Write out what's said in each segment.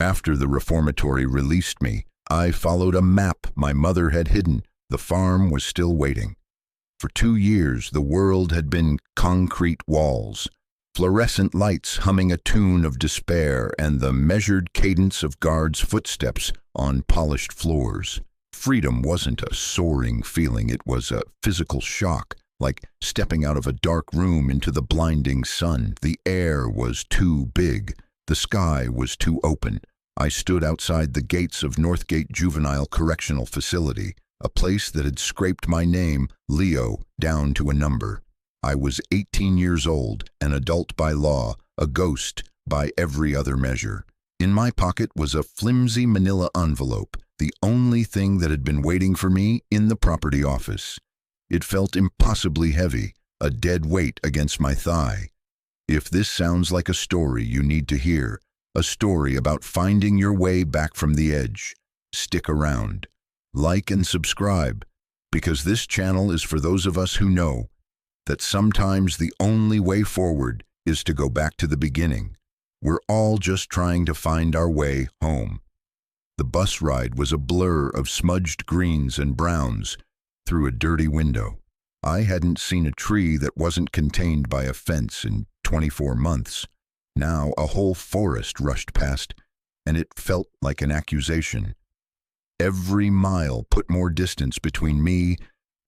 After the reformatory released me, I followed a map my mother had hidden. The farm was still waiting. For 2 years, the world had been concrete walls, fluorescent lights humming a tune of despair, and the measured cadence of guards' footsteps on polished floors. Freedom wasn't a soaring feeling, it was a physical shock, like stepping out of a dark room into the blinding sun. The air was too big, the sky was too open. I stood outside the gates of Northgate Juvenile Correctional Facility, a place that had scraped my name, Leo, down to a number. I was 18 years old, an adult by law, a ghost by every other measure. In my pocket was a flimsy manila envelope, the only thing that had been waiting for me in the property office. It felt impossibly heavy, a dead weight against my thigh. If this sounds like a story you need to hear, a story about finding your way back from the edge, stick around. Like and subscribe, because this channel is for those of us who know that sometimes the only way forward is to go back to the beginning. We're all just trying to find our way home. The bus ride was a blur of smudged greens and browns through a dirty window. I hadn't seen a tree that wasn't contained by a fence in 24 months. Now a whole forest rushed past, and it felt like an accusation. Every mile put more distance between me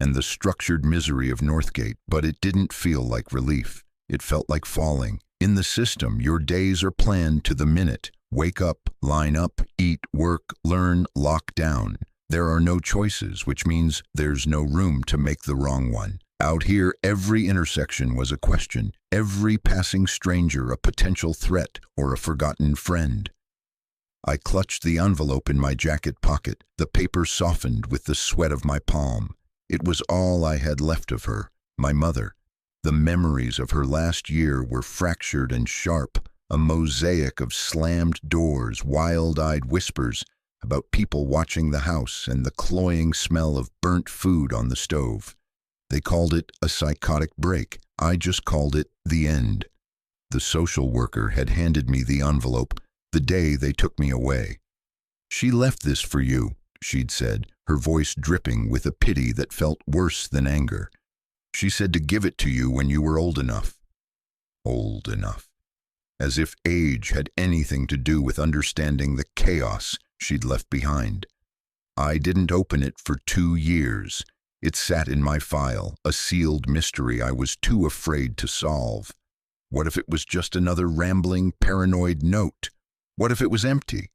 and the structured misery of Northgate, but it didn't feel like relief. It felt like falling. In the system, your days are planned to the minute. Wake up, line up, eat, work, learn, lock down. There are no choices, which means there's no room to make the wrong one. Out here, every intersection was a question, every passing stranger a potential threat or a forgotten friend. I clutched the envelope in my jacket pocket. The paper softened with the sweat of my palm. It was all I had left of her, my mother. The memories of her last year were fractured and sharp, a mosaic of slammed doors, wild-eyed whispers about people watching the house, and the cloying smell of burnt food on the stove. They called it a psychotic break. I just called it the end. The social worker had handed me the envelope the day they took me away. "She left this for you," she'd said, her voice dripping with a pity that felt worse than anger. "She said to give it to you when you were old enough." Old enough. As if age had anything to do with understanding the chaos she'd left behind. I didn't open it for 2 years. It sat in my file, a sealed mystery I was too afraid to solve. What if it was just another rambling, paranoid note? What if it was empty?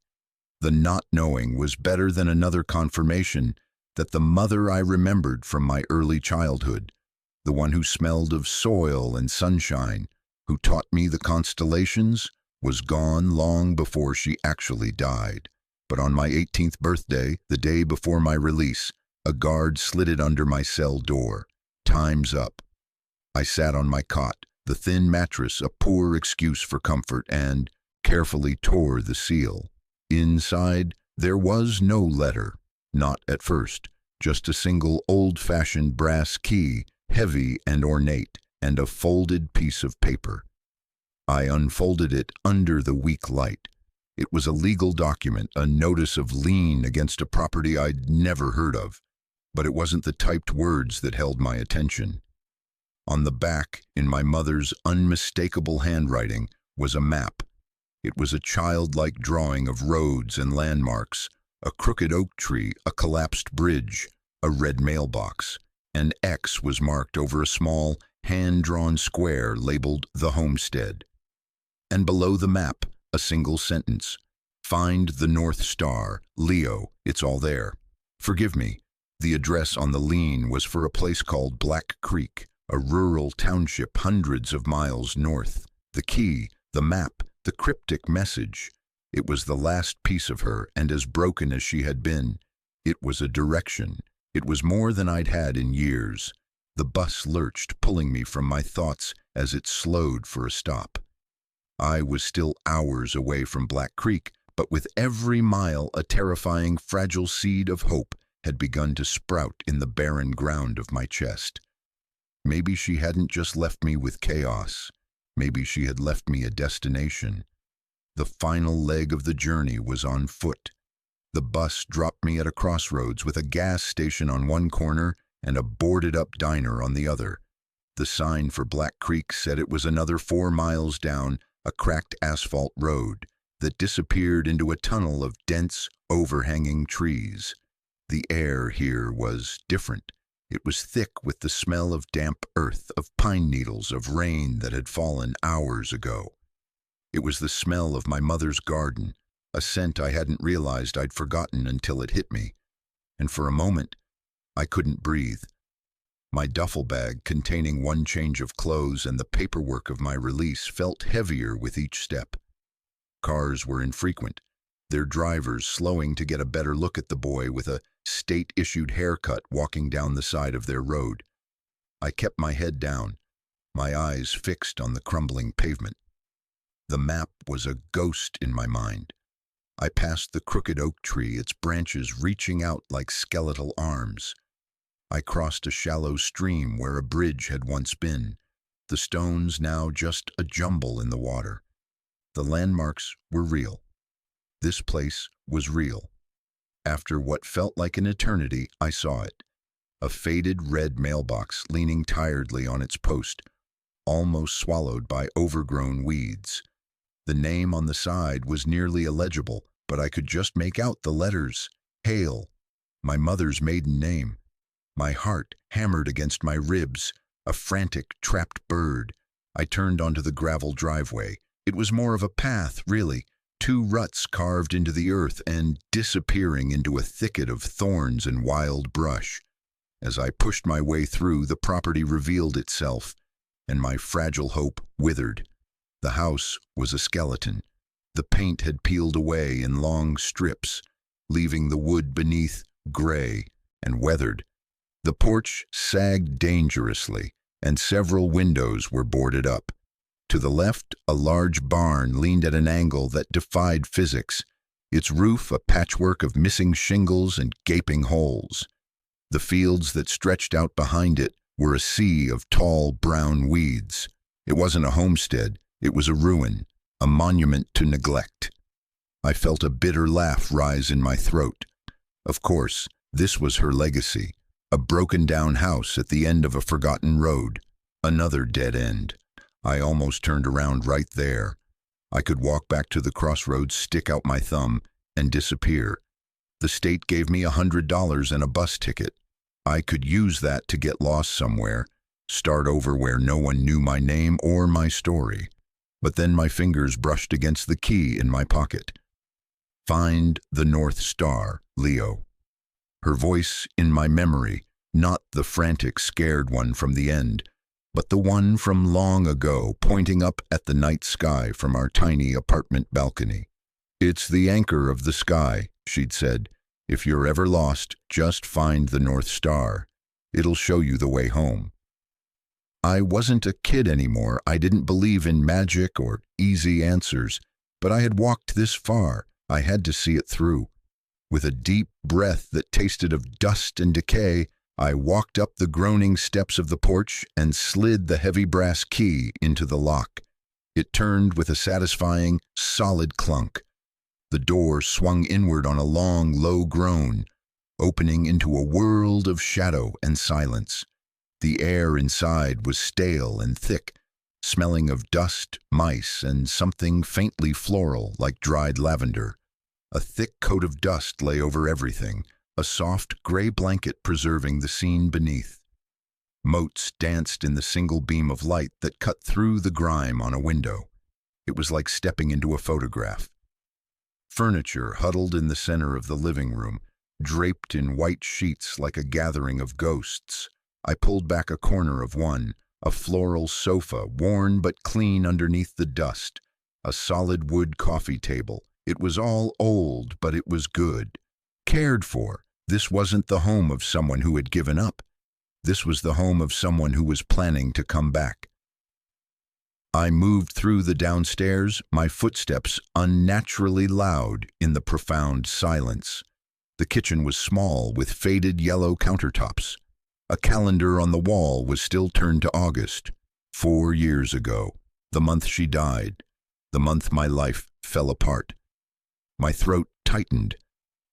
The not knowing was better than another confirmation that the mother I remembered from my early childhood, the one who smelled of soil and sunshine, who taught me the constellations, was gone long before she actually died. But on my 18th birthday, the day before my release, a guard slid it under my cell door. Time's up. I sat on my cot, the thin mattress a poor excuse for comfort, and carefully tore the seal. Inside, there was no letter, not at first, just a single old-fashioned brass key, heavy and ornate, and a folded piece of paper. I unfolded it under the weak light. It was a legal document, a notice of lien against a property I'd never heard of, but it wasn't the typed words that held my attention. On the back, in my mother's unmistakable handwriting, was a map. It was a childlike drawing of roads and landmarks, a crooked oak tree, a collapsed bridge, a red mailbox. An X was marked over a small, hand-drawn square labeled The Homestead. And below the map, a single sentence: "Find the North Star, Leo, it's all there." Forgive me, the address on the lien was for a place called Black Creek, a rural township hundreds of miles north. The key, the map, the cryptic message. It was the last piece of her, and as broken as she had been, it was a direction. It was more than I'd had in years. The bus lurched, pulling me from my thoughts as it slowed for a stop. I was still hours away from Black Creek, but with every mile a terrifying, fragile seed of hope had begun to sprout in the barren ground of my chest. Maybe she hadn't just left me with chaos. Maybe she had left me a destination. The final leg of the journey was on foot. The bus dropped me at a crossroads with a gas station on one corner and a boarded-up diner on the other. The sign for Black Creek said it was another 4 miles down a cracked asphalt road that disappeared into a tunnel of dense, overhanging trees. The air here was different. It was thick with the smell of damp earth, of pine needles, of rain that had fallen hours ago. It was the smell of my mother's garden, a scent I hadn't realized I'd forgotten until it hit me. And for a moment, I couldn't breathe. My duffel bag, containing one change of clothes and the paperwork of my release, felt heavier with each step. Cars were infrequent, their drivers slowing to get a better look at the boy with a state-issued haircut walking down the side of their road. I kept my head down, my eyes fixed on the crumbling pavement. The map was a ghost in my mind. I passed the crooked oak tree, its branches reaching out like skeletal arms. I crossed a shallow stream where a bridge had once been, the stones now just a jumble in the water. The landmarks were real. This place was real. After what felt like an eternity, I saw it. A faded red mailbox leaning tiredly on its post, almost swallowed by overgrown weeds. The name on the side was nearly illegible, but I could just make out the letters, Hale, my mother's maiden name. My heart hammered against my ribs, a frantic, trapped bird. I turned onto the gravel driveway. It was more of a path, really, 2 ruts carved into the earth and disappearing into a thicket of thorns and wild brush. As I pushed my way through, the property revealed itself, and my fragile hope withered. The house was a skeleton. The paint had peeled away in long strips, leaving the wood beneath gray and weathered. The porch sagged dangerously, and several windows were boarded up. To the left, a large barn leaned at an angle that defied physics, its roof a patchwork of missing shingles and gaping holes. The fields that stretched out behind it were a sea of tall brown weeds. It wasn't a homestead, it was a ruin, a monument to neglect. I felt a bitter laugh rise in my throat. Of course, this was her legacy, a broken-down house at the end of a forgotten road, another dead end. I almost turned around right there. I could walk back to the crossroads, stick out my thumb, and disappear. The state gave me $100 and a bus ticket. I could use that to get lost somewhere, start over where no one knew my name or my story. But then my fingers brushed against the key in my pocket. Find the North Star, Leo. Her voice in my memory, not the frantic, scared one from the end, but the one from long ago, pointing up at the night sky from our tiny apartment balcony. It's the anchor of the sky, she'd said. If you're ever lost, just find the North Star. It'll show you the way home. I wasn't a kid anymore. I didn't believe in magic or easy answers, but I had walked this far. I had to see it through. With a deep breath that tasted of dust and decay, I walked up the groaning steps of the porch and slid the heavy brass key into the lock. It turned with a satisfying, solid clunk. The door swung inward on a long, low groan, opening into a world of shadow and silence. The air inside was stale and thick, smelling of dust, mice, and something faintly floral like dried lavender. A thick coat of dust lay over everything, a soft gray blanket preserving the scene beneath. Motes danced in the single beam of light that cut through the grime on a window. It was like stepping into a photograph. Furniture huddled in the center of the living room, draped in white sheets like a gathering of ghosts. I pulled back a corner of one, a floral sofa, worn but clean underneath the dust, a solid wood coffee table. It was all old, but it was good. Cared for. This wasn't the home of someone who had given up. This was the home of someone who was planning to come back. I moved through the downstairs, my footsteps unnaturally loud in the profound silence. The kitchen was small, with faded yellow countertops. A calendar on the wall was still turned to August, 4 years ago, the month she died, the month my life fell apart. My throat tightened.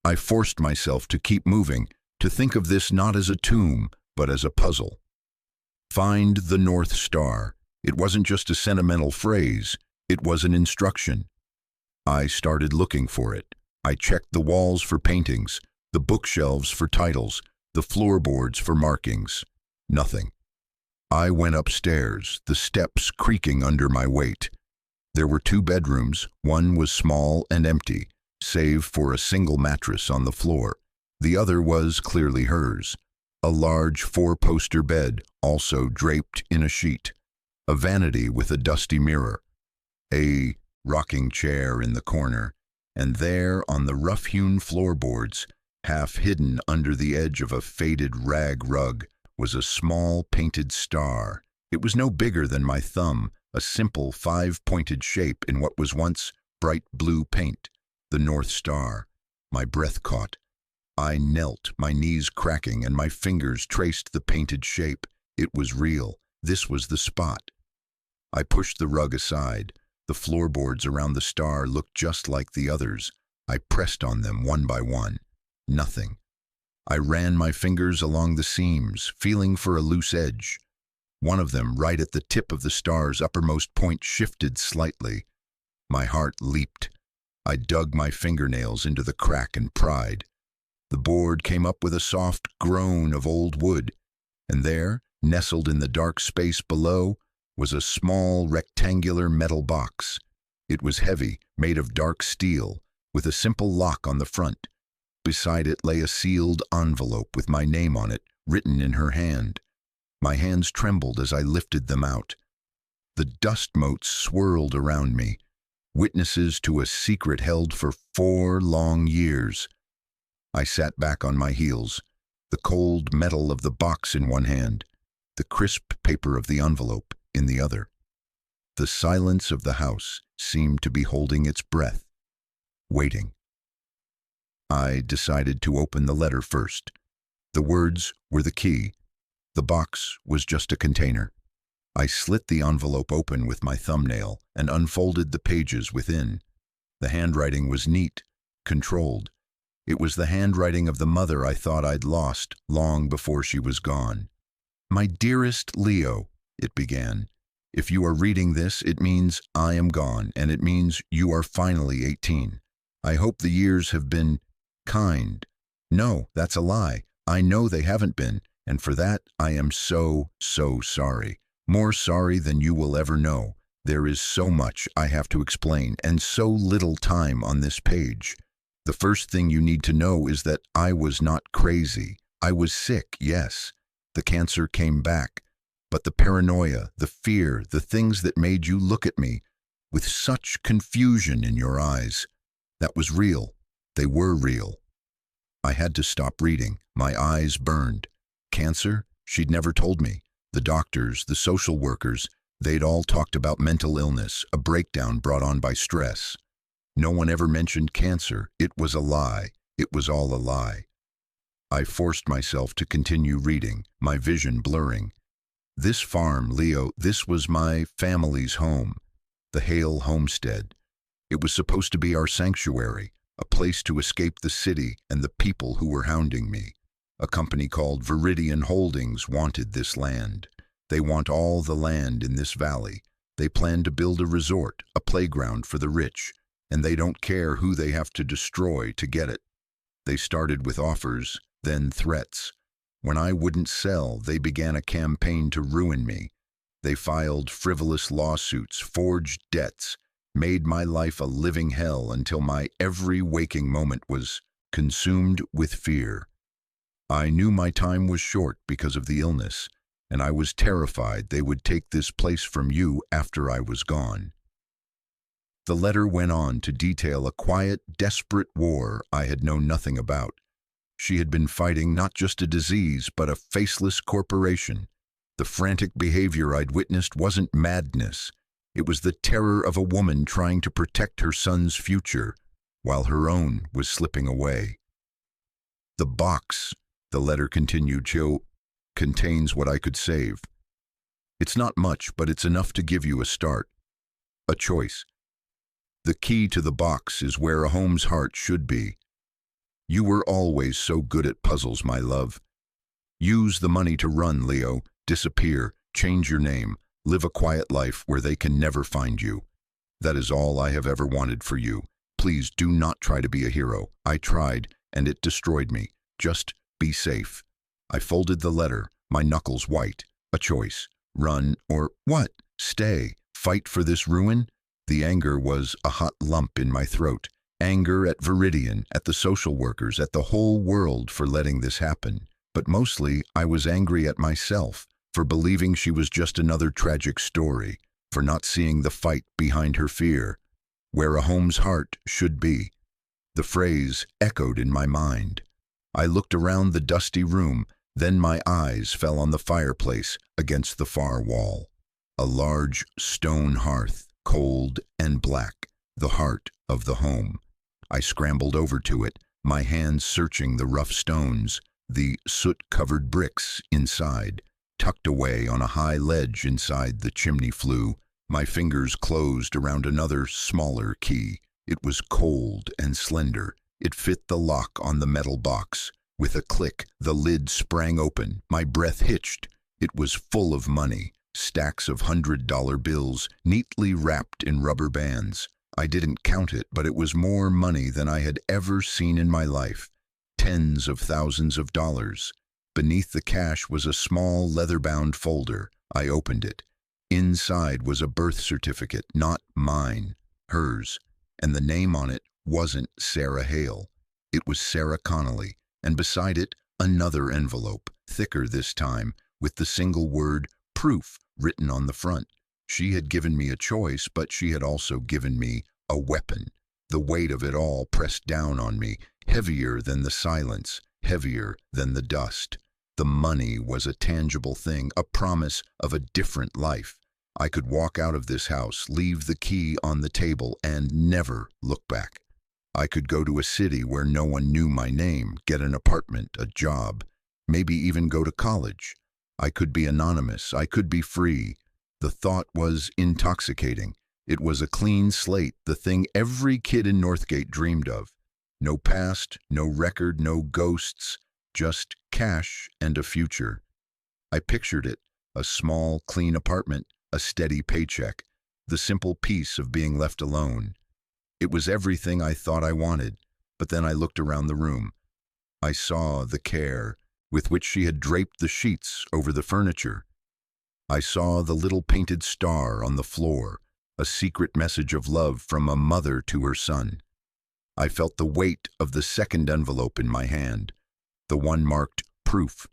I forced myself to keep moving, to think of this not as a tomb, but as a puzzle. Find the North Star. It wasn't just a sentimental phrase, it was an instruction. I started looking for it. I checked the walls for paintings, the bookshelves for titles, the floorboards for markings. Nothing. I went upstairs, the steps creaking under my weight. There were 2 bedrooms. One was small and empty, save for a single mattress on the floor. The other was clearly hers. A large 4-poster bed, also draped in a sheet. A vanity with a dusty mirror. A rocking chair in the corner. And there, on the rough-hewn floorboards, half hidden under the edge of a faded rag rug, was a small painted star. It was no bigger than my thumb, a simple 5-pointed shape in what was once bright blue paint. The North Star. My breath caught. I knelt, my knees cracking, and my fingers traced the painted shape. It was real. This was the spot. I pushed the rug aside. The floorboards around the star looked just like the others. I pressed on them one by one. Nothing. I ran my fingers along the seams, feeling for a loose edge. One of them, right at the tip of the star's uppermost point, shifted slightly. My heart leaped. I dug my fingernails into the crack and pried. The board came up with a soft groan of old wood, and there, nestled in the dark space below, was a small rectangular metal box. It was heavy, made of dark steel, with a simple lock on the front. Beside it lay a sealed envelope with my name on it, written in her hand. My hands trembled as I lifted them out. The dust motes swirled around me, witnesses to a secret held for 4 long years. I sat back on my heels, the cold metal of the box in one hand, the crisp paper of the envelope in the other. The silence of the house seemed to be holding its breath, waiting. I decided to open the letter first. The words were the key. The box was just a container. I slit the envelope open with my thumbnail and unfolded the pages within. The handwriting was neat, controlled. It was the handwriting of the mother I thought I'd lost long before she was gone. "My dearest Leo," it began, "if you are reading this, it means I am gone, and it means you are finally 18. I hope the years have been kind. No, that's a lie. I know they haven't been, and for that I am so sorry. More sorry than you will ever know. There is so much I have to explain, and so little time on this page. The first thing you need to know is that I was not crazy. I was sick, yes. The cancer came back. But the paranoia, the fear, the things that made you look at me with such confusion in your eyes, that was real. They were real." I had to stop reading. My eyes burned. Cancer? She'd never told me. The doctors, the social workers, they'd all talked about mental illness, a breakdown brought on by stress. No one ever mentioned cancer. It was a lie. It was all a lie. I forced myself to continue reading, my vision blurring. This farm, Leo, this was my family's home, the Hale homestead. It was supposed to be our sanctuary, a place to escape the city and the people who were hounding me. A company called Viridian Holdings wanted this land. They want all the land in this valley. They plan to build a resort, a playground for the rich, and they don't care who they have to destroy to get it. They started with offers, then threats. When I wouldn't sell, they began a campaign to ruin me. They filed frivolous lawsuits, forged debts, made my life a living hell until my every waking moment was consumed with fear. I knew my time was short because of the illness, and I was terrified they would take this place from you after I was gone. The letter went on to detail a quiet, desperate war I had known nothing about. She had been fighting not just a disease, but a faceless corporation. The frantic behavior I'd witnessed wasn't madness. It was the terror of a woman trying to protect her son's future, while her own was slipping away. "The box," the letter continued, "contains what I could save. It's not much, but it's enough to give you a start. A choice. The key to the box is where a home's heart should be. You were always so good at puzzles, my love. Use the money to run, Leo. Disappear, change your name, live a quiet life where they can never find you. That is all I have ever wanted for you. Please do not try to be a hero. I tried, and it destroyed me. Just be safe. I folded the letter, my knuckles white. A choice. Run or what? Stay. Fight for this ruin? The anger was a hot lump in my throat. Anger at Viridian, at the social workers, at the whole world for letting this happen. But mostly, I was angry at myself for believing she was just another tragic story, for not seeing the fight behind her fear, where a home's heart should be. The phrase echoed in my mind. I looked around the dusty room, then my eyes fell on the fireplace against the far wall. A large stone hearth, cold and black, the heart of the home. I scrambled over to it, my hands searching the rough stones, the soot-covered bricks inside. Tucked away on a high ledge inside the chimney flue, my fingers closed around another, smaller key. It was cold and slender. It fit the lock on the metal box. With a click, the lid sprang open. My breath hitched. It was full of money, stacks of $100 bills, neatly wrapped in rubber bands. I didn't count it, but it was more money than I had ever seen in my life. Tens of thousands of dollars. Beneath the cash was a small leather-bound folder. I opened it. Inside was a birth certificate, not mine, hers, and the name on it wasn't Sarah Hale. It was Sarah Connolly, and beside it, another envelope, thicker this time, with the single word proof written on the front. She had given me a choice, but she had also given me a weapon. The weight of it all pressed down on me, heavier than the silence, heavier than the dust. The money was a tangible thing, a promise of a different life. I could walk out of this house, leave the key on the table, and never look back. I could go to a city where no one knew my name, get an apartment, a job, maybe even go to college. I could be anonymous, I could be free. The thought was intoxicating. It was a clean slate, the thing every kid in Northgate dreamed of. No past, no record, no ghosts, just cash and a future. I pictured it, a small, clean apartment, a steady paycheck, the simple peace of being left alone. It was everything I thought I wanted, but then I looked around the room. I saw the care with which she had draped the sheets over the furniture. I saw the little painted star on the floor, a secret message of love from a mother to her son. I felt the weight of the second envelope in my hand, the one marked proof.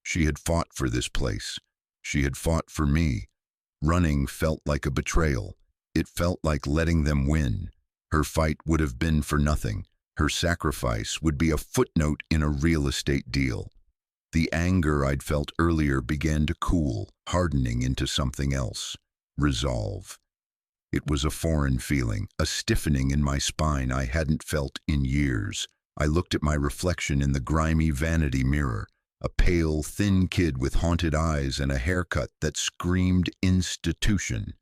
She had fought for this place. She had fought for me. Running felt like a betrayal. It felt like letting them win. Her fight would have been for nothing. Her sacrifice would be a footnote in a real estate deal. The anger I'd felt earlier began to cool, hardening into something else. Resolve. It was a foreign feeling, a stiffening in my spine I hadn't felt in years. I looked at my reflection in the grimy vanity mirror, a pale, thin kid with haunted eyes and a haircut that screamed institution.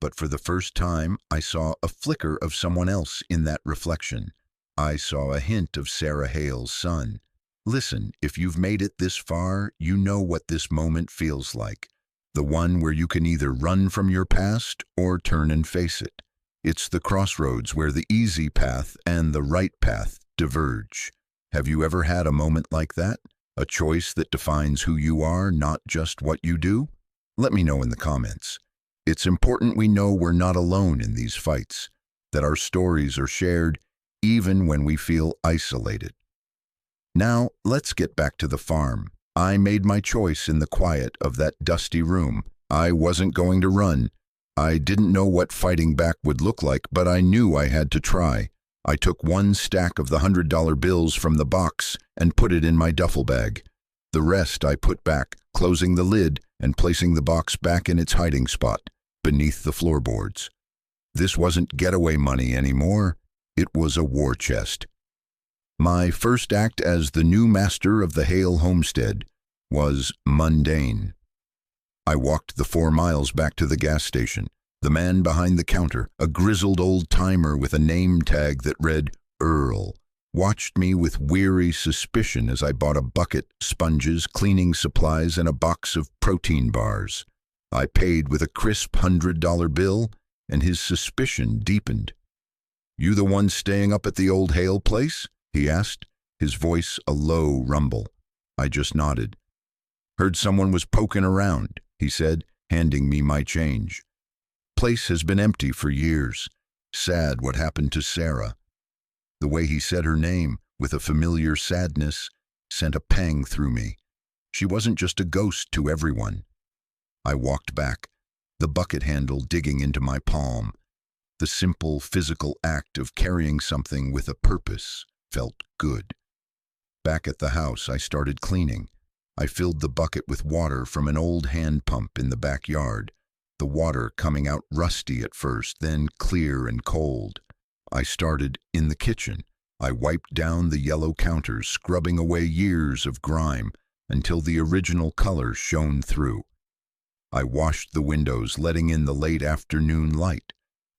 But for the first time, I saw a flicker of someone else in that reflection. I saw a hint of Sarah Hale's son. Listen, if you've made it this far, you know what this moment feels like. The one where you can either run from your past or turn and face it. It's the crossroads where the easy path and the right path diverge. Have you ever had a moment like that? A choice that defines who you are, not just what you do? Let me know in the comments. It's important we know we're not alone in these fights, that our stories are shared even when we feel isolated. Now, let's get back to the farm. I made my choice in the quiet of that dusty room. I wasn't going to run. I didn't know what fighting back would look like, but I knew I had to try. I took one stack of the $100 bills from the box and put it in my duffel bag. The rest I put back, closing the lid and placing the box back in its hiding spot, beneath the floorboards. This wasn't getaway money anymore. It was a war chest. My first act as the new master of the Hale homestead was mundane. I walked the 4 miles back to the gas station, The man behind the counter, a grizzled old-timer with a name tag that read Earl, watched me with weary suspicion as I bought a bucket, sponges, cleaning supplies, and a box of protein bars. I paid with a crisp $100 bill, and his suspicion deepened. "You the one staying up at the old Hale place?" he asked, his voice a low rumble. I just nodded. "Heard someone was poking around," he said, handing me my change. "Place has been empty for years. Sad what happened to Sarah." The way he said her name, with a familiar sadness, sent a pang through me. She wasn't just a ghost to everyone. I walked back, the bucket handle digging into my palm. The simple physical act of carrying something with a purpose felt good. Back at the house, I started cleaning. I filled the bucket with water from an old hand pump in the backyard, the water coming out rusty at first, then clear and cold. I started in the kitchen. I wiped down the yellow counters, scrubbing away years of grime until the original color shone through. I washed the windows, letting in the late afternoon light.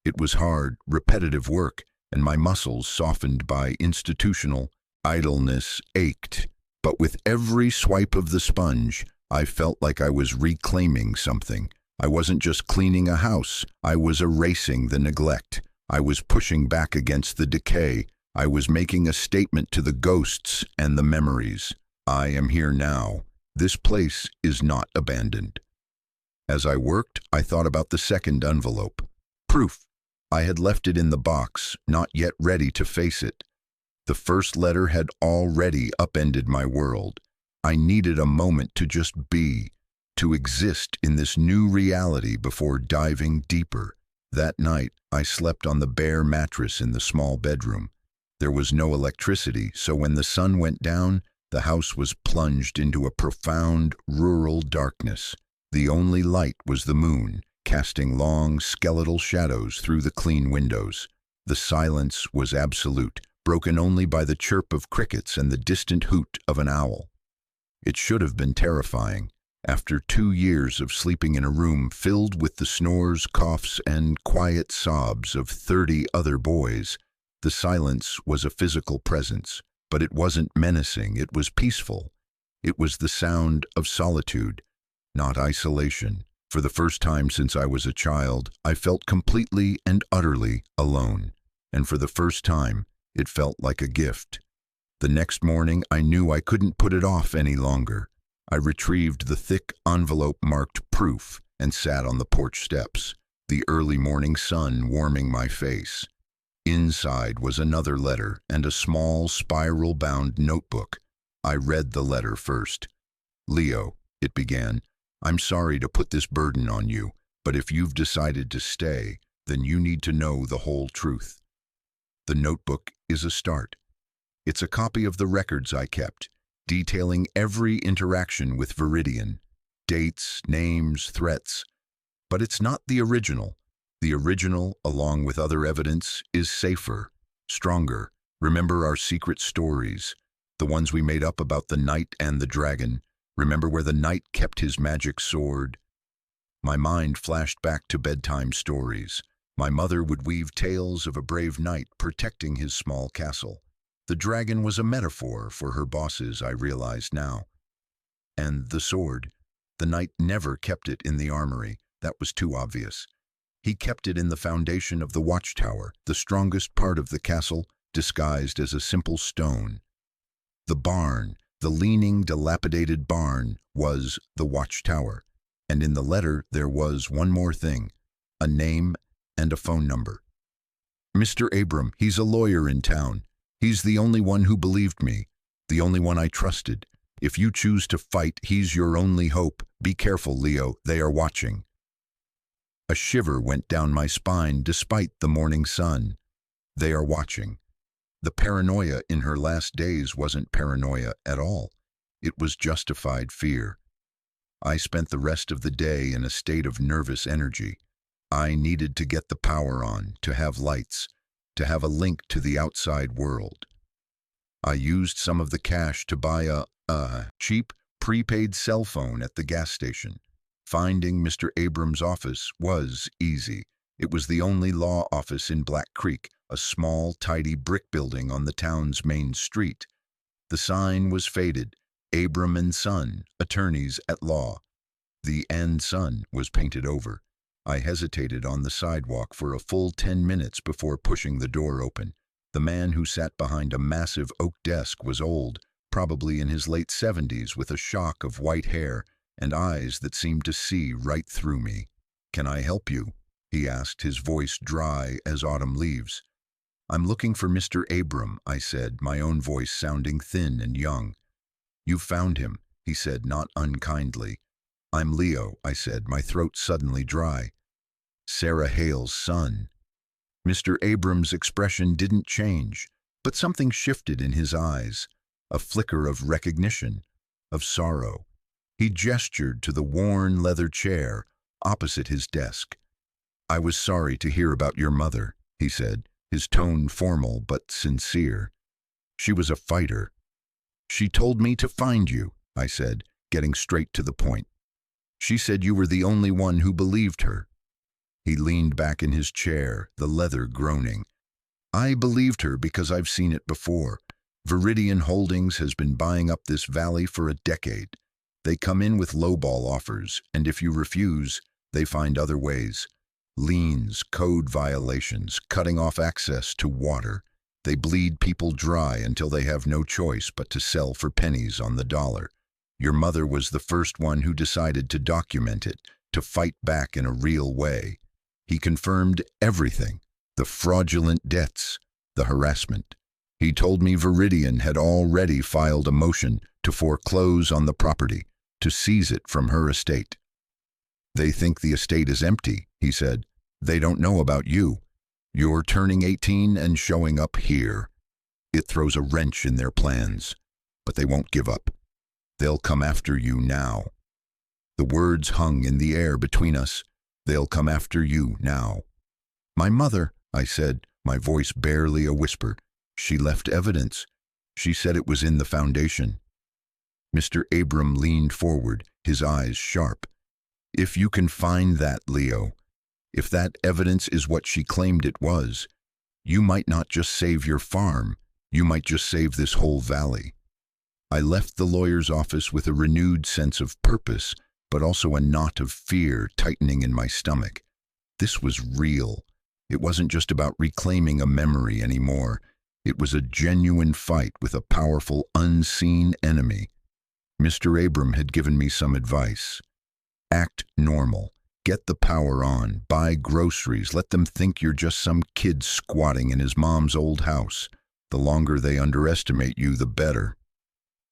It was hard, repetitive work, and my muscles, softened by institutional idleness, ached. But with every swipe of the sponge, I felt like I was reclaiming something. I wasn't just cleaning a house, I was erasing the neglect. I was pushing back against the decay. I was making a statement to the ghosts and the memories. I am here now. This place is not abandoned. As I worked, I thought about the second envelope. Proof. I had left it in the box, not yet ready to face it. The first letter had already upended my world. I needed a moment to just be, to exist in this new reality before diving deeper. That night, I slept on the bare mattress in the small bedroom. There was no electricity, so when the sun went down, the house was plunged into a profound rural darkness. The only light was the moon, casting long, skeletal shadows through the clean windows. The silence was absolute, broken only by the chirp of crickets and the distant hoot of an owl. It should have been terrifying. After 2 years of sleeping in a room filled with the snores, coughs, and quiet sobs of 30 other boys, the silence was a physical presence, but it wasn't menacing, it was peaceful. It was the sound of solitude, not isolation. For the first time since I was a child, I felt completely and utterly alone. And for the first time, it felt like a gift. The next morning, I knew I couldn't put it off any longer. I retrieved the thick envelope marked proof and sat on the porch steps, the early morning sun warming my face. Inside was another letter and a small spiral-bound notebook. I read the letter first. "Leo," it began, "I'm sorry to put this burden on you, but if you've decided to stay, then you need to know the whole truth." The notebook is a start. It's a copy of the records I kept, detailing every interaction with Viridian, dates, names, threats. But it's not the original. The original, along with other evidence, is safer, stronger. Remember our secret stories, the ones we made up about the knight and the dragon. Remember where the knight kept his magic sword? My mind flashed back to bedtime stories. My mother would weave tales of a brave knight protecting his small castle. The dragon was a metaphor for her bosses, I realized now. And the sword. The knight never kept it in the armory. That was too obvious. He kept it in the foundation of the watchtower, the strongest part of the castle, disguised as a simple stone. The barn, the leaning, dilapidated barn, was the watchtower. And in the letter there was one more thing, a name and a phone number. "Mr. Abram, he's a lawyer in town. He's the only one who believed me, the only one I trusted. If you choose to fight, he's your only hope. Be careful, Leo, they are watching." A shiver went down my spine despite the morning sun. They are watching. The paranoia in her last days wasn't paranoia at all. It was justified fear. I spent the rest of the day in a state of nervous energy. I needed to get the power on, to have lights, to have a link to the outside world. I used some of the cash to buy a cheap, prepaid cell phone at the gas station. Finding Mr. Abrams' office was easy. It was the only law office in Black Creek, a small, tidy brick building on the town's main street. The sign was faded, Abram and Son, attorneys at law. The "and Son" was painted over. I hesitated on the sidewalk for a full 10 minutes before pushing the door open. The man who sat behind a massive oak desk was old, probably in his late 70s, with a shock of white hair and eyes that seemed to see right through me. "Can I help you?" he asked, his voice dry as autumn leaves. "I'm looking for Mr. Abram," I said, my own voice sounding thin and young. "You've found him," he said, not unkindly. "I'm Leo," I said, my throat suddenly dry. "Sarah Hale's son." Mr. Abrams' expression didn't change, but something shifted in his eyes, a flicker of recognition, of sorrow. He gestured to the worn leather chair opposite his desk. "I was sorry to hear about your mother," he said, his tone formal but sincere. "She was a fighter." "She told me to find you," I said, getting straight to the point. "She said you were the only one who believed her." He leaned back in his chair, the leather groaning. "I believed her because I've seen it before. Viridian Holdings has been buying up this valley for a decade. They come in with lowball offers, and if you refuse, they find other ways. Liens, code violations, cutting off access to water. They bleed people dry until they have no choice but to sell for pennies on the dollar. Your mother was the first one who decided to document it, to fight back in a real way. He confirmed everything, the fraudulent debts, the harassment. He told me Viridian had already filed a motion to foreclose on the property, to seize it from her estate. They think the estate is empty," he said. "They don't know about you. You're turning 18 and showing up here. It throws a wrench in their plans, but they won't give up. They'll come after you now." The words hung in the air between us. "They'll come after you now." "My mother," I said, my voice barely a whisper. "She left evidence. She said it was in the foundation." Mr. Abram leaned forward, his eyes sharp. "If you can find that, Leo, if that evidence is what she claimed it was, you might not just save your farm, you might just save this whole valley." I left the lawyer's office with a renewed sense of purpose, but also a knot of fear tightening in my stomach. This was real. It wasn't just about reclaiming a memory anymore. It was a genuine fight with a powerful, unseen enemy. Mr. Abram had given me some advice. Act normal. Get the power on. Buy groceries. Let them think you're just some kid squatting in his mom's old house. The longer they underestimate you, the better.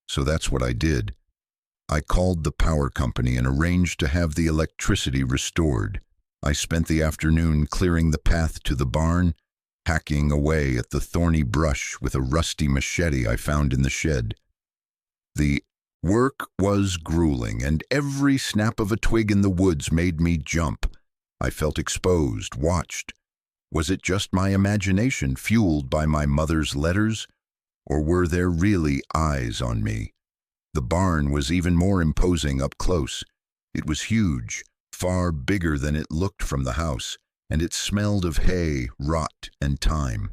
So that's what I did. I called the power company and arranged to have the electricity restored. I spent the afternoon clearing the path to the barn, hacking away at the thorny brush with a rusty machete I found in the shed. The work was grueling, and every snap of a twig in the woods made me jump. I felt exposed, watched. Was it just my imagination fueled by my mother's letters, or were there really eyes on me? The barn was even more imposing up close. It was huge, far bigger than it looked from the house, and it smelled of hay, rot, and time.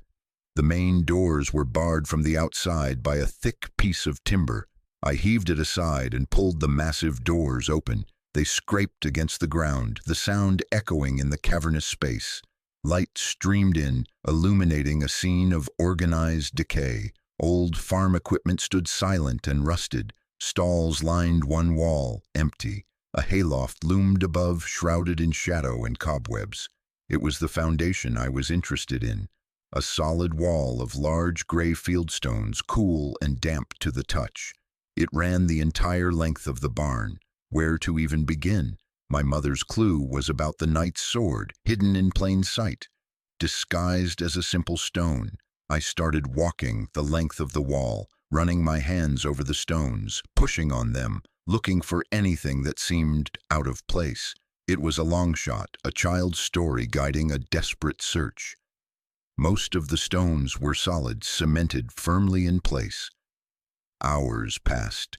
The main doors were barred from the outside by a thick piece of timber. I heaved it aside and pulled the massive doors open. They scraped against the ground, the sound echoing in the cavernous space. Light streamed in, illuminating a scene of organized decay. Old farm equipment stood silent and rusted. Stalls lined one wall, empty. A hayloft loomed above, shrouded in shadow and cobwebs. It was the foundation I was interested in. A solid wall of large gray fieldstones, cool and damp to the touch. It ran the entire length of the barn. Where to even begin? My mother's clue was about the knight's sword, hidden in plain sight. Disguised as a simple stone, I started walking the length of the wall, running my hands over the stones, pushing on them, looking for anything that seemed out of place. It was a long shot, a child's story guiding a desperate search. Most of the stones were solid, cemented firmly in place. Hours passed.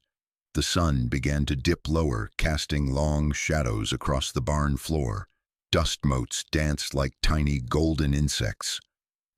The sun began to dip lower, casting long shadows across the barn floor. Dust motes danced like tiny golden insects.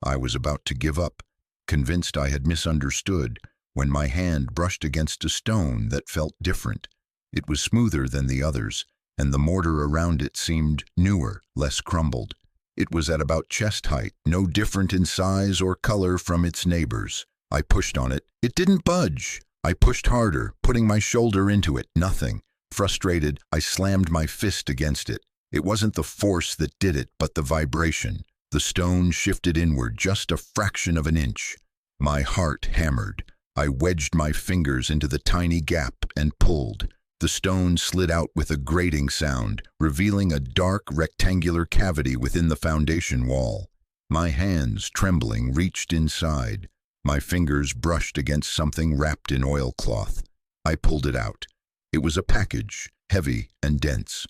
I was about to give up, convinced I had misunderstood, when my hand brushed against a stone that felt different. It was smoother than the others, and the mortar around it seemed newer, less crumbled. It was at about chest height, no different in size or color from its neighbors. I pushed on it. It didn't budge. I pushed harder, putting my shoulder into it. Nothing. Frustrated, I slammed my fist against it. It wasn't the force that did it, but the vibration. The stone shifted inward just a fraction of an inch. My heart hammered. I wedged my fingers into the tiny gap and pulled. The stone slid out with a grating sound, revealing a dark rectangular cavity within the foundation wall. My hands, trembling, reached inside. My fingers brushed against something wrapped in oilcloth. I pulled it out. It was a package, heavy and dense.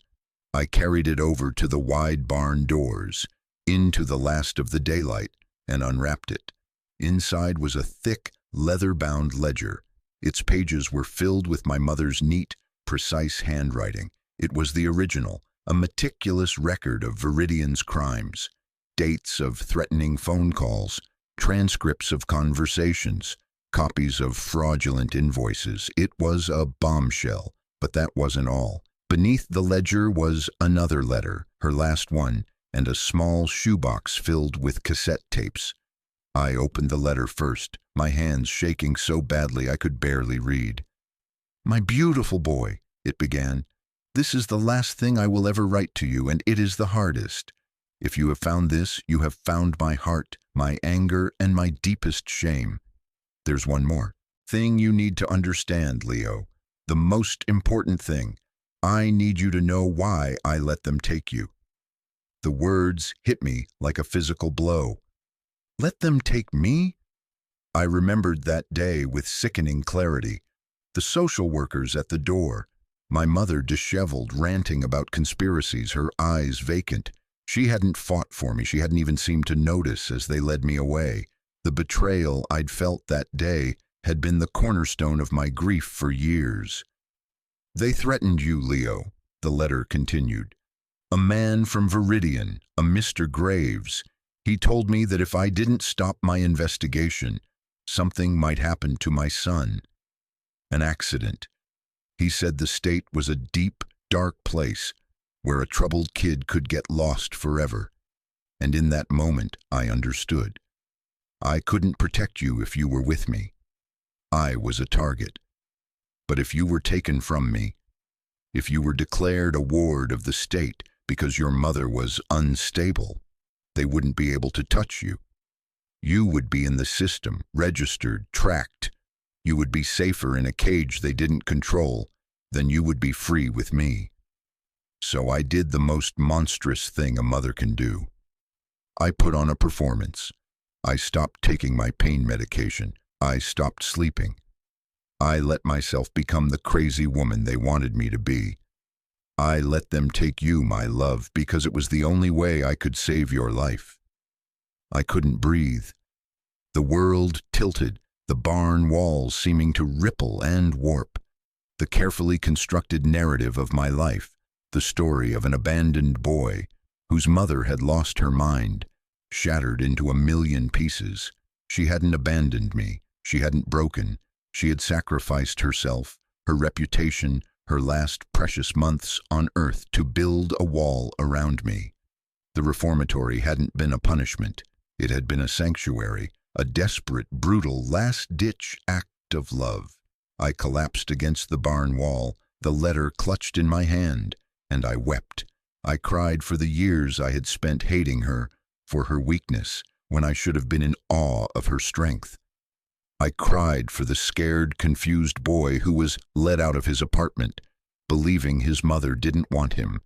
I carried it over to the wide barn doors, into the last of the daylight, and unwrapped it. Inside was a thick, leather-bound ledger. Its pages were filled with my mother's neat, precise handwriting. It was the original, a meticulous record of Viridian's crimes, dates of threatening phone calls, transcripts of conversations, copies of fraudulent invoices. It was a bombshell, but that wasn't all. Beneath the ledger was another letter, her last one, and a small shoebox filled with cassette tapes. I opened the letter first, my hands shaking so badly I could barely read. "My beautiful boy," it began, "this is the last thing I will ever write to you, and it is the hardest. If you have found this, you have found my heart, my anger, and my deepest shame. There's one more thing you need to understand, Leo. The most important thing. I need you to know why I let them take you." The words hit me like a physical blow. Let them take me? I remembered that day with sickening clarity. The social workers at the door. My mother disheveled, ranting about conspiracies, her eyes vacant. She hadn't fought for me. She hadn't even seemed to notice as they led me away. The betrayal I'd felt that day had been the cornerstone of my grief for years. "They threatened you, Leo," the letter continued. "A man from Viridian, a Mr. Graves. He told me that if I didn't stop my investigation, something might happen to my son. An accident. He said the state was a deep, dark place where a troubled kid could get lost forever. And in that moment, I understood. I couldn't protect you if you were with me. I was a target. But if you were taken from me, if you were declared a ward of the state because your mother was unstable, they wouldn't be able to touch you. You would be in the system, registered, tracked. You would be safer in a cage they didn't control than you would be free with me. So I did the most monstrous thing a mother can do. I put on a performance. I stopped taking my pain medication. I stopped sleeping. I let myself become the crazy woman they wanted me to be. I let them take you, my love, because it was the only way I could save your life. I couldn't breathe. The world tilted, the barn walls seeming to ripple and warp. The carefully constructed narrative of my life, the story of an abandoned boy whose mother had lost her mind, shattered into a million pieces. She hadn't abandoned me. She hadn't broken. She had sacrificed herself, her reputation, her last precious months on earth to build a wall around me. The reformatory hadn't been a punishment. It had been a sanctuary, a desperate, brutal, last-ditch act of love. I collapsed against the barn wall, the letter clutched in my hand, and I wept. I cried for the years I had spent hating her, for her weakness, when I should have been in awe of her strength. I cried for the scared, confused boy who was led out of his apartment, believing his mother didn't want him.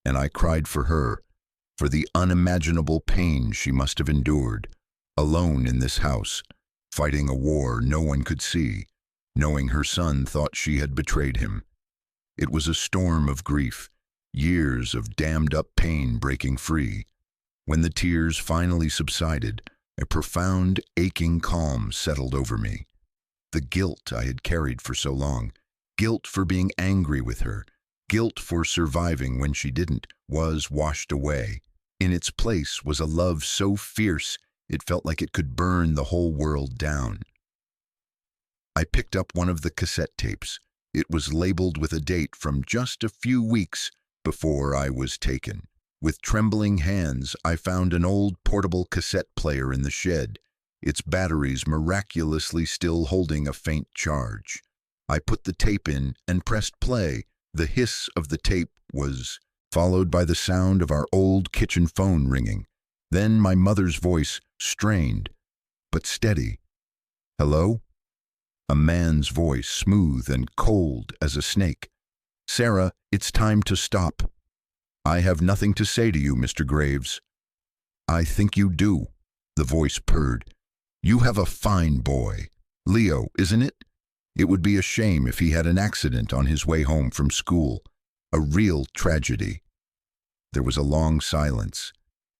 And I cried for her, for the unimaginable pain she must have endured, alone in this house, fighting a war no one could see, knowing her son thought she had betrayed him. It was a storm of grief, years of dammed-up pain breaking free. When the tears finally subsided, a profound, aching calm settled over me. The guilt I had carried for so long, Guilt for being angry with her, guilt for surviving when she didn't, was washed away. In its place was a love so fierce it felt like it could burn the whole world down. I picked up one of the cassette tapes. It was labeled with a date from just a few weeks before I was taken. With trembling hands, I found an old portable cassette player in the shed, its batteries miraculously still holding a faint charge. I put the tape in and pressed play. The hiss of the tape was followed by the sound of our old kitchen phone ringing. Then my mother's voice, strained but steady. "Hello?" A man's voice, smooth and cold as a snake. "Sarah, it's time to stop. I have nothing to say to you, Mr. Graves." "I think you do," the voice purred. "You have a fine boy. Leo, isn't it? It would be a shame if he had an accident on his way home from school. A real tragedy." There was a long silence.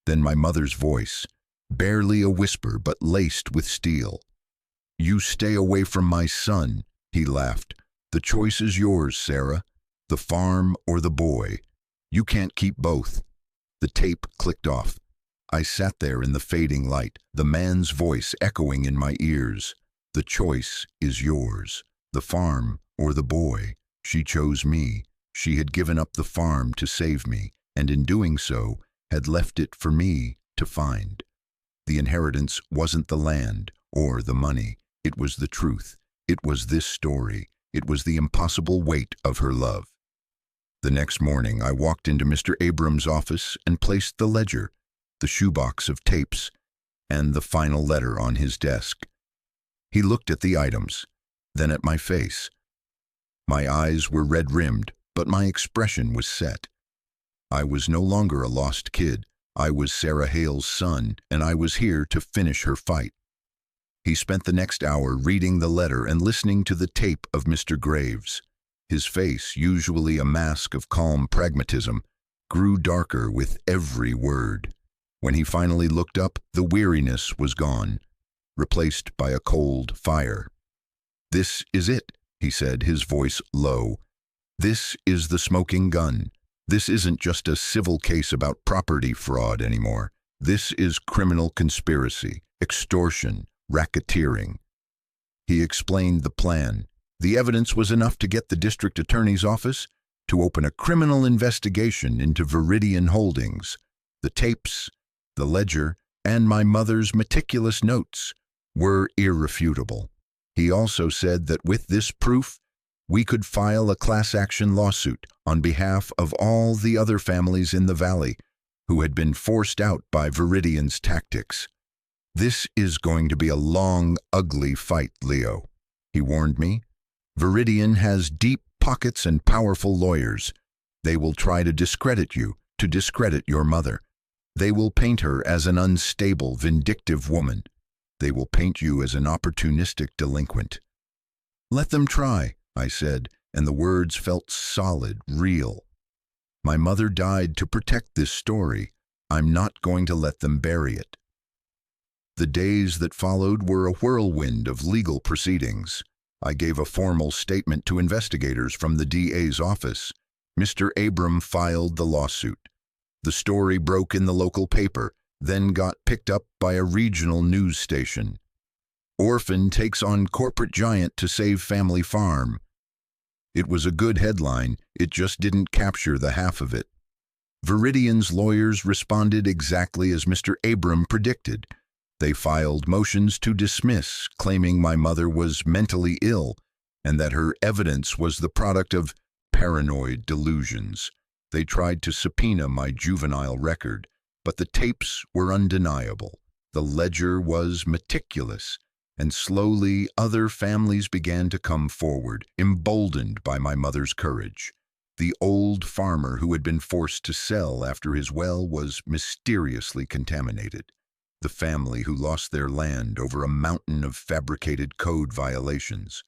Then my mother's voice, barely a whisper but laced with steel. "You stay away from my son," he laughed. "The choice is yours, Sarah. The farm or the boy. You can't keep both." The tape clicked off. I sat there in the fading light, the man's voice echoing in my ears. "The choice is yours. The farm or the boy." She chose me. She had given up the farm to save me, and in doing so, had left it for me to find. The inheritance wasn't the land or the money. It was the truth. It was this story. It was the impossible weight of her love. The next morning, I walked into Mr. Abram's office and placed the ledger, the shoebox of tapes, and the final letter on his desk. He looked at the items, then at my face. My eyes were red-rimmed, but my expression was set. I was no longer a lost kid. I was Sarah Hale's son, and I was here to finish her fight. He spent the next hour reading the letter and listening to the tape of Mr. Graves. His face, usually a mask of calm pragmatism, grew darker with every word. When he finally looked up, the weariness was gone, replaced by a cold fire. "This is it," he said, his voice low. "This is the smoking gun. This isn't just a civil case about property fraud anymore. This is criminal conspiracy, extortion, racketeering." He explained the plan. The evidence was enough to get the district attorney's office to open a criminal investigation into Viridian Holdings. The tapes, the ledger, and my mother's meticulous notes were irrefutable. He also said that with this proof, we could file a class-action lawsuit on behalf of all the other families in the valley who had been forced out by Viridian's tactics. "This is going to be a long, ugly fight, Leo," he warned me. "Viridian has deep pockets and powerful lawyers. They will try to discredit you, to discredit your mother. They will paint her as an unstable, vindictive woman. They will paint you as an opportunistic delinquent." "Let them try," I said, and the words felt solid, real. "My mother died to protect this story. I'm not going to let them bury it." The days that followed were a whirlwind of legal proceedings. I gave a formal statement to investigators from the DA's office. Mr. Abram filed the lawsuit. The story broke in the local paper, then got picked up by a regional news station. "Orphan takes on corporate giant to save family farm." It was a good headline, it just didn't capture the half of it. Viridian's lawyers responded exactly as Mr. Abram predicted. They filed motions to dismiss, claiming my mother was mentally ill and that her evidence was the product of paranoid delusions. They tried to subpoena my juvenile record, but the tapes were undeniable. The ledger was meticulous, and slowly other families began to come forward, emboldened by my mother's courage. The old farmer who had been forced to sell after his well was mysteriously contaminated. The family who lost their land over a mountain of fabricated code violations.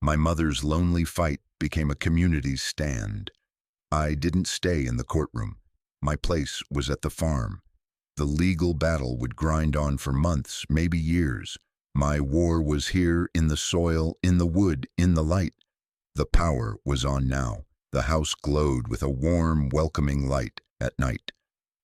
My mother's lonely fight became a community's stand. I didn't stay in the courtroom. My place was at the farm. The legal battle would grind on for months, maybe years. My war was here in the soil, in the wood, in the light. The power was on now. The house glowed with a warm, welcoming light at night.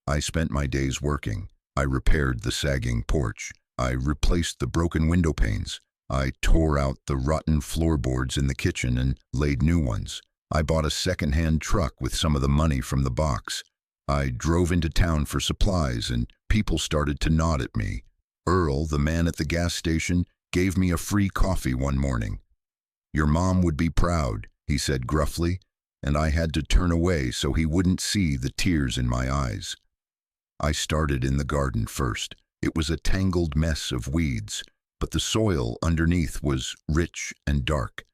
I spent my days working. I repaired the sagging porch. I replaced the broken window panes. I tore out the rotten floorboards in the kitchen and laid new ones. I bought a second-hand truck with some of the money from the box. I drove into town for supplies, and people started to nod at me. Earl, the man at the gas station, gave me a free coffee one morning. "Your mom would be proud," he said gruffly, and I had to turn away so he wouldn't see the tears in my eyes. I started in the garden first. It was a tangled mess of weeds, but the soil underneath was rich and dark.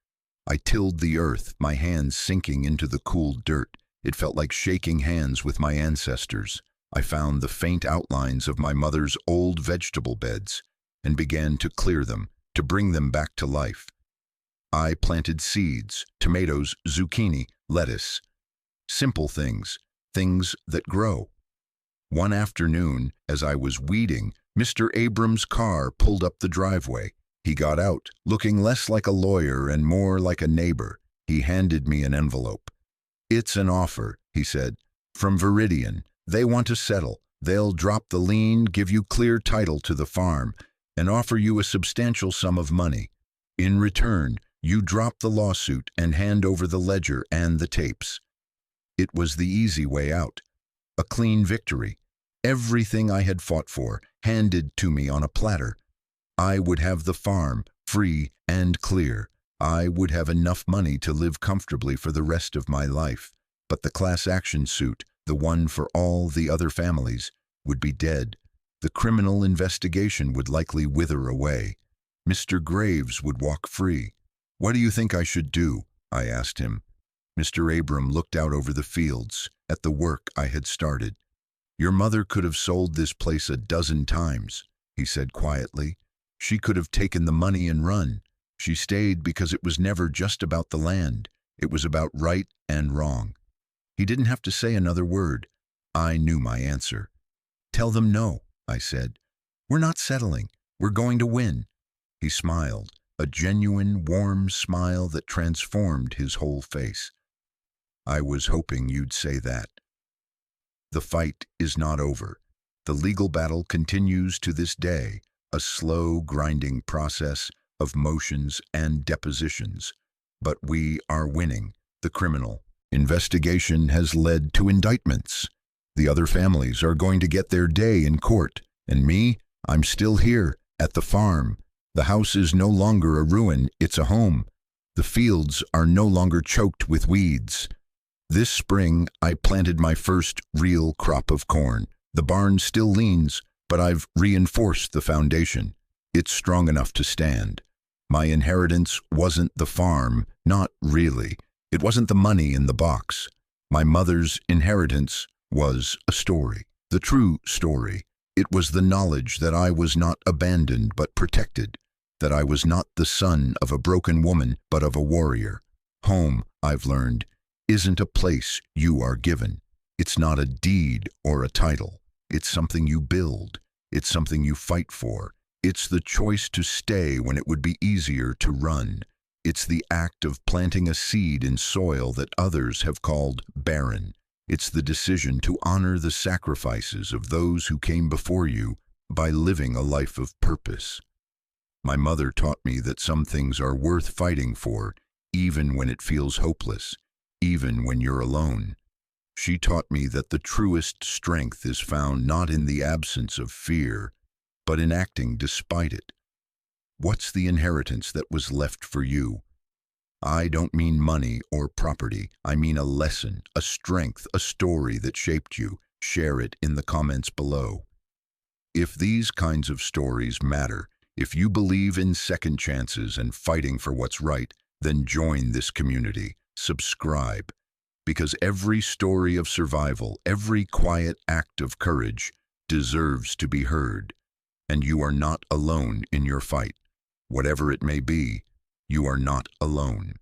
I tilled the earth, my hands sinking into the cool dirt. It felt like shaking hands with my ancestors. I found the faint outlines of my mother's old vegetable beds and began to clear them, to bring them back to life. I planted seeds, tomatoes, zucchini, lettuce. Simple things, things that grow. One afternoon, as I was weeding, Mr. Abrams' car pulled up the driveway. He got out, looking less like a lawyer and more like a neighbor. He handed me an envelope. "It's an offer," he said, "from Viridian. They want to settle. They'll drop the lien, give you clear title to the farm, and offer you a substantial sum of money. In return, you drop the lawsuit and hand over the ledger and the tapes." It was the easy way out. A clean victory. Everything I had fought for, handed to me on a platter. I would have the farm, free and clear. I would have enough money to live comfortably for the rest of my life. But the class action suit, the one for all the other families, would be dead. The criminal investigation would likely wither away. Mr. Graves would walk free. "What do you think I should do?" I asked him. Mr. Abram looked out over the fields, at the work I had started. "Your mother could have sold this place a dozen times," he said quietly. "She could have taken the money and run. She stayed because it was never just about the land. It was about right and wrong." He didn't have to say another word. I knew my answer. "Tell them no," I said. "We're not settling. We're going to win." He smiled, a genuine, warm smile that transformed his whole face. "I was hoping you'd say that." The fight is not over. The legal battle continues to this day, a slow, grinding process of motions and depositions. But we are winning. The criminal investigation has led to indictments. The other families are going to get their day in court. And me, I'm still here, at the farm. The house is no longer a ruin, it's a home. The fields are no longer choked with weeds. This spring, I planted my first real crop of corn. The barn still leans, but I've reinforced the foundation. It's strong enough to stand. My inheritance wasn't the farm, not really. It wasn't the money in the box. My mother's inheritance was a story, the true story. It was the knowledge that I was not abandoned but protected, that I was not the son of a broken woman but of a warrior. Home, I've learned, isn't a place you are given. It's not a deed or a title. It's something you build. It's something you fight for. It's the choice to stay when it would be easier to run. It's the act of planting a seed in soil that others have called barren. It's the decision to honor the sacrifices of those who came before you by living a life of purpose. My mother taught me that some things are worth fighting for, even when it feels hopeless, even when you're alone. She taught me that the truest strength is found not in the absence of fear, but in acting despite it. What's the inheritance that was left for you? I don't mean money or property. I mean a lesson, a strength, a story that shaped you. Share it in the comments below. If these kinds of stories matter, if you believe in second chances and fighting for what's right, then join this community. Subscribe. Because every story of survival, every quiet act of courage deserves to be heard. And you are not alone in your fight. Whatever it may be, you are not alone.